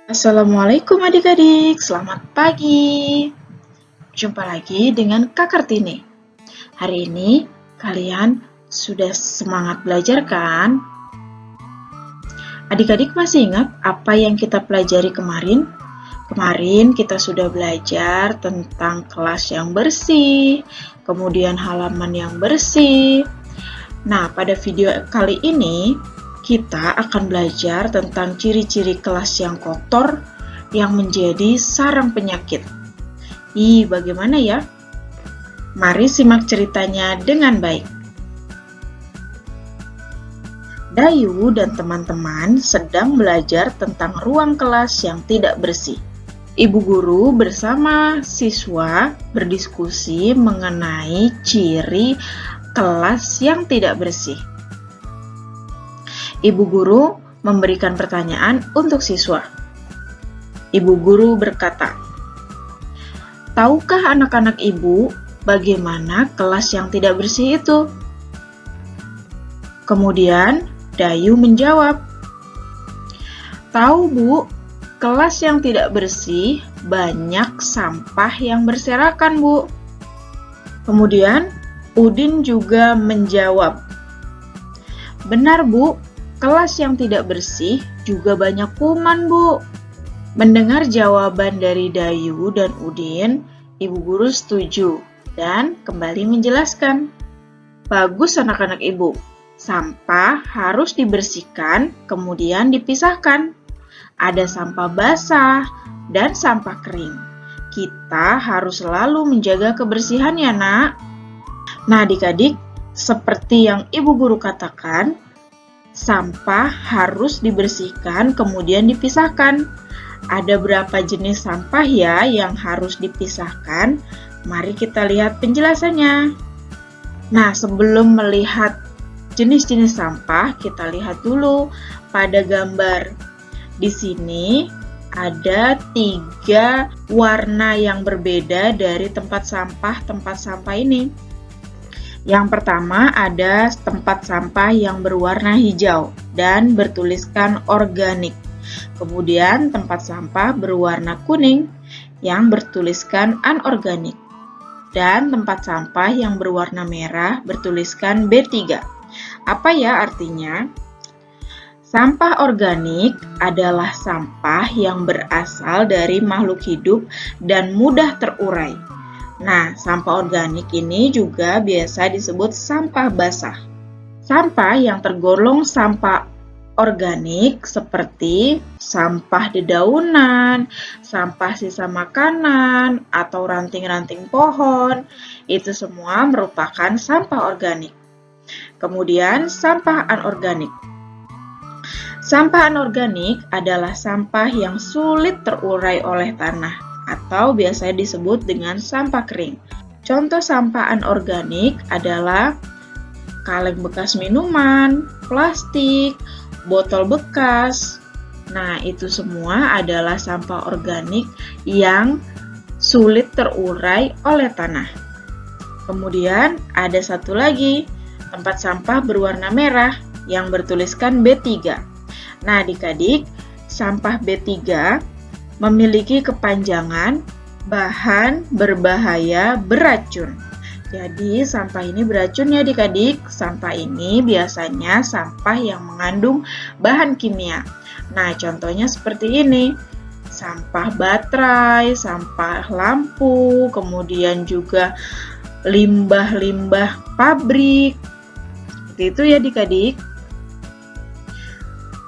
Assalamualaikum adik-adik, selamat pagi. Jumpa lagi dengan Kak Kartini. Hari ini kalian sudah semangat belajar kan? Adik-adik masih ingat apa yang kita pelajari kemarin? Kemarin kita sudah belajar tentang kelas yang bersih, kemudian halaman yang bersih. Nah, pada video kali ini kita akan belajar tentang ciri-ciri kelas yang kotor yang menjadi sarang penyakit. Bagaimana ya? Mari simak ceritanya dengan baik. Dayu dan teman-teman sedang belajar tentang ruang kelas yang tidak bersih. Ibu guru bersama siswa berdiskusi mengenai ciri kelas yang tidak bersih. Ibu guru memberikan pertanyaan untuk siswa. Ibu guru berkata, "Tahukah anak-anak ibu bagaimana kelas yang tidak bersih itu?" Kemudian Dayu menjawab, "Tahu Bu, kelas yang tidak bersih banyak sampah yang berserakan Bu." Kemudian Udin juga menjawab, "Benar Bu, kelas yang tidak bersih juga banyak kuman, Bu." Mendengar jawaban dari Dayu dan Udin, Ibu guru setuju dan kembali menjelaskan. "Bagus anak-anak ibu, sampah harus dibersihkan kemudian dipisahkan. Ada sampah basah dan sampah kering. Kita harus selalu menjaga kebersihan ya nak." Nah adik-adik, seperti yang ibu guru katakan, sampah harus dibersihkan kemudian dipisahkan. Ada berapa jenis sampah ya yang harus dipisahkan? Mari kita lihat penjelasannya. Nah, sebelum melihat jenis-jenis sampah, kita lihat dulu pada gambar. Di sini ada 3 warna yang berbeda dari tempat sampah ini. Yang pertama ada tempat sampah yang berwarna hijau dan bertuliskan organik. Kemudian tempat sampah berwarna kuning yang bertuliskan anorganik. Dan tempat sampah yang berwarna merah bertuliskan B3. Apa ya artinya? Sampah organik adalah sampah yang berasal dari makhluk hidup dan mudah terurai. Nah, sampah organik ini juga biasa disebut sampah basah. Sampah yang tergolong sampah organik seperti sampah dedaunan, sampah sisa makanan, atau ranting-ranting pohon, itu semua merupakan sampah organik. Kemudian sampah anorganik. Sampah anorganik adalah sampah yang sulit terurai oleh tanah atau biasanya disebut dengan sampah kering. Contoh sampah anorganik adalah kaleng bekas minuman, plastik, botol bekas. Nah, itu semua adalah sampah organik yang sulit terurai oleh tanah. Kemudian ada satu lagi, tempat sampah berwarna merah yang bertuliskan B3. Nah, adik-adik, sampah B3 memiliki kepanjangan bahan berbahaya beracun. Jadi, sampah ini beracun ya adik-adik. Sampah ini biasanya sampah yang mengandung bahan kimia. Nah, contohnya seperti ini. Sampah baterai, sampah lampu, kemudian juga limbah-limbah pabrik. Seperti itu ya adik-adik.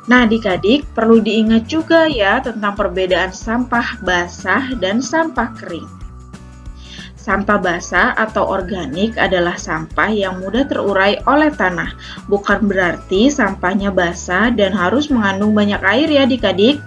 Nah, adik-adik perlu diingat juga ya tentang perbedaan sampah basah dan sampah kering. Sampah basah atau organik adalah sampah yang mudah terurai oleh tanah. Bukan berarti sampahnya basah dan harus mengandung banyak air ya adik-adik.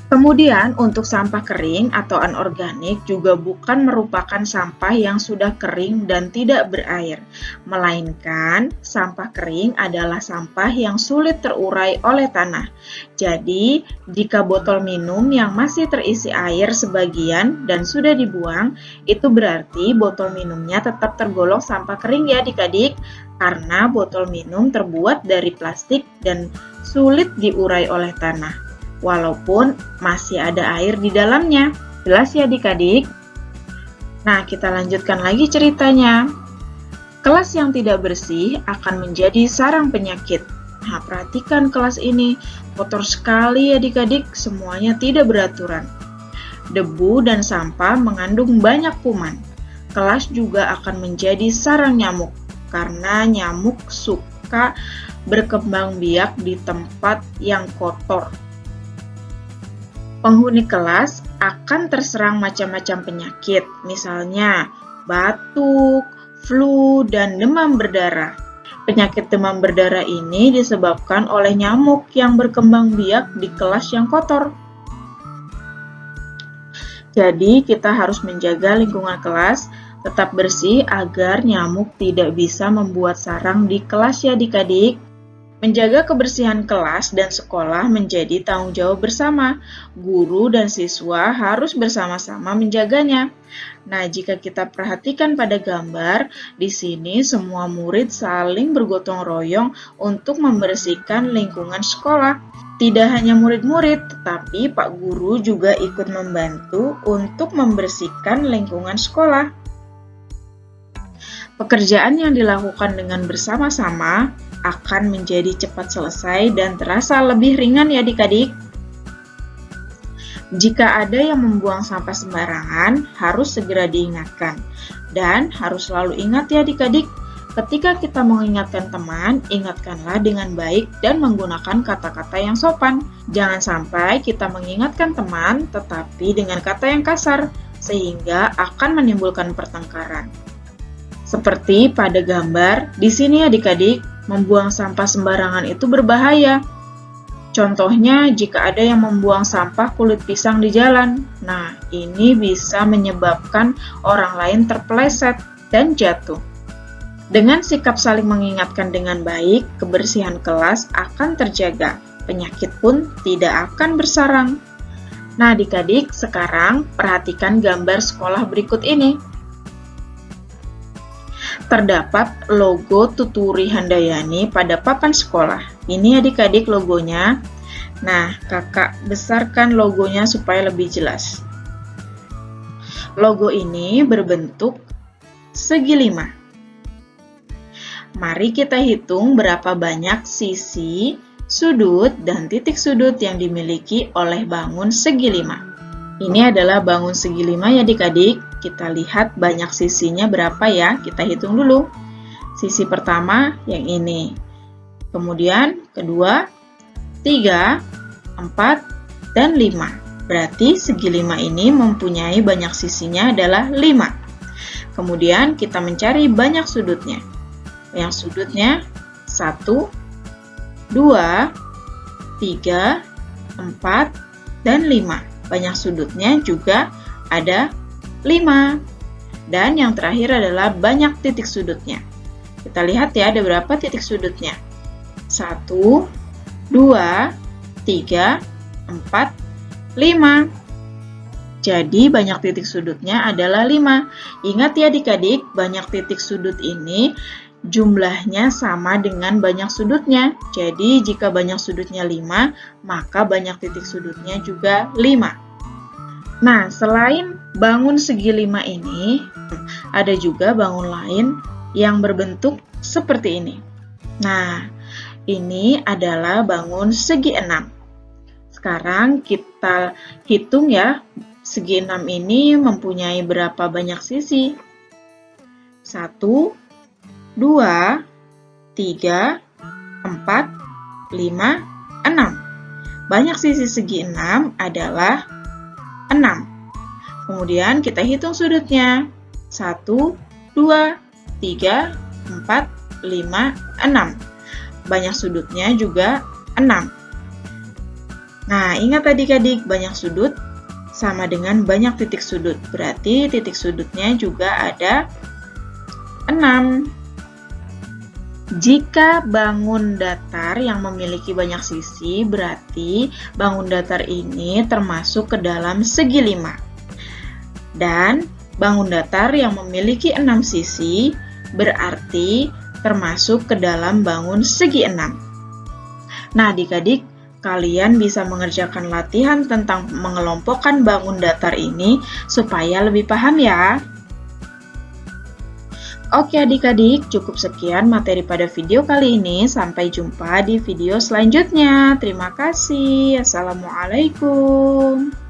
Kemudian untuk sampah kering atau anorganik juga bukan merupakan sampah yang sudah kering dan tidak berair, melainkan sampah kering adalah sampah yang sulit terurai oleh tanah. Jadi, jika botol minum yang masih terisi air sebagian dan sudah dibuang, itu berarti botol minumnya tetap tergolong sampah kering ya adik-adik, karena botol minum terbuat dari plastik dan sulit diurai oleh tanah. walaupun masih ada air di dalamnya. Jelas ya adik-adik? Nah, kita lanjutkan lagi ceritanya. Kelas yang tidak bersih akan menjadi sarang penyakit. Nah, perhatikan kelas ini, kotor sekali adik-adik, semuanya tidak beraturan. Debu dan sampah mengandung banyak kuman. Kelas juga akan menjadi sarang nyamuk, karena nyamuk suka berkembang biak di tempat yang kotor. Penghuni kelas akan terserang macam-macam penyakit, misalnya batuk, flu, dan demam berdarah. Penyakit demam berdarah ini disebabkan oleh nyamuk yang berkembang biak di kelas yang kotor. Jadi, kita harus menjaga lingkungan kelas tetap bersih agar nyamuk tidak bisa membuat sarang di kelas ya adik-adik. Menjaga kebersihan kelas dan sekolah menjadi tanggung jawab bersama. Guru dan siswa harus bersama-sama menjaganya. Nah, jika kita perhatikan pada gambar, di sini semua murid saling bergotong royong untuk membersihkan lingkungan sekolah. Tidak hanya murid-murid, tetapi Pak Guru juga ikut membantu untuk membersihkan lingkungan sekolah. Pekerjaan yang dilakukan dengan bersama-sama akan menjadi cepat selesai dan terasa lebih ringan ya adik-adik. Jika ada yang membuang sampah sembarangan, harus segera diingatkan. Dan harus selalu ingat ya adik-adik, ketika kita mengingatkan teman, ingatkanlah dengan baik dan menggunakan kata-kata yang sopan. Jangan sampai kita mengingatkan teman tetapi dengan kata yang kasar, sehingga akan menimbulkan pertengkaran. Seperti pada gambar, di sini adik-adik, membuang sampah sembarangan itu berbahaya. Contohnya, jika ada yang membuang sampah kulit pisang di jalan. Nah, ini bisa menyebabkan orang lain terpeleset dan jatuh. Dengan sikap saling mengingatkan dengan baik, kebersihan kelas akan terjaga. Penyakit pun tidak akan bersarang. Nah, adik-adik, sekarang perhatikan gambar sekolah berikut ini. Terdapat logo Tuturi Handayani pada papan sekolah. Ini adik-adik logonya. Nah, kakak besarkan logonya supaya lebih jelas. Logo ini berbentuk segi 5. Mari kita hitung berapa banyak sisi, sudut, dan titik sudut yang dimiliki oleh bangun segi 5. Ini adalah bangun segi 5 ya adik-adik. Kita lihat banyak sisinya berapa ya, kita hitung dulu. Sisi pertama yang ini. Kemudian kedua, 3, 4, dan 5. Berarti segi 5 ini mempunyai banyak sisinya adalah 5. Kemudian kita mencari banyak sudutnya. Banyak sudutnya 1, 2, 3, 4, dan 5. Banyak sudutnya juga ada 5. Dan yang terakhir adalah banyak titik sudutnya. Kita lihat ya, ada berapa titik sudutnya? 1, 2, 3, 4, 5. Jadi banyak titik sudutnya adalah 5. Ingat ya adik-adik, banyak titik sudut ini jumlahnya sama dengan banyak sudutnya. Jadi jika banyak sudutnya 5, maka banyak titik sudutnya juga 5. Nah, selain bangun segi 5 ini, ada juga bangun lain yang berbentuk seperti ini. Nah, ini adalah bangun segi 6. Sekarang kita hitung ya, segi 6 ini mempunyai berapa banyak sisi? 1, 2, 3, 4, 5, 6. Banyak sisi segi 6 adalah 6. Kemudian kita hitung sudutnya. 1, 2, 3, 4, 5, 6. Banyak sudutnya juga 6. Nah, ingat adik-adik, banyak sudut sama dengan banyak titik sudut. Berarti titik sudutnya juga ada 6. Jika bangun datar yang memiliki banyak sisi, berarti bangun datar ini termasuk ke dalam segi 5. Dan bangun datar yang memiliki 6 sisi, berarti termasuk ke dalam bangun segi 6. Nah, adik-adik, kalian bisa mengerjakan latihan tentang mengelompokkan bangun datar ini supaya lebih paham ya. Oke adik-adik, cukup sekian materi pada video kali ini. Sampai jumpa di video selanjutnya. Terima kasih. Assalamualaikum.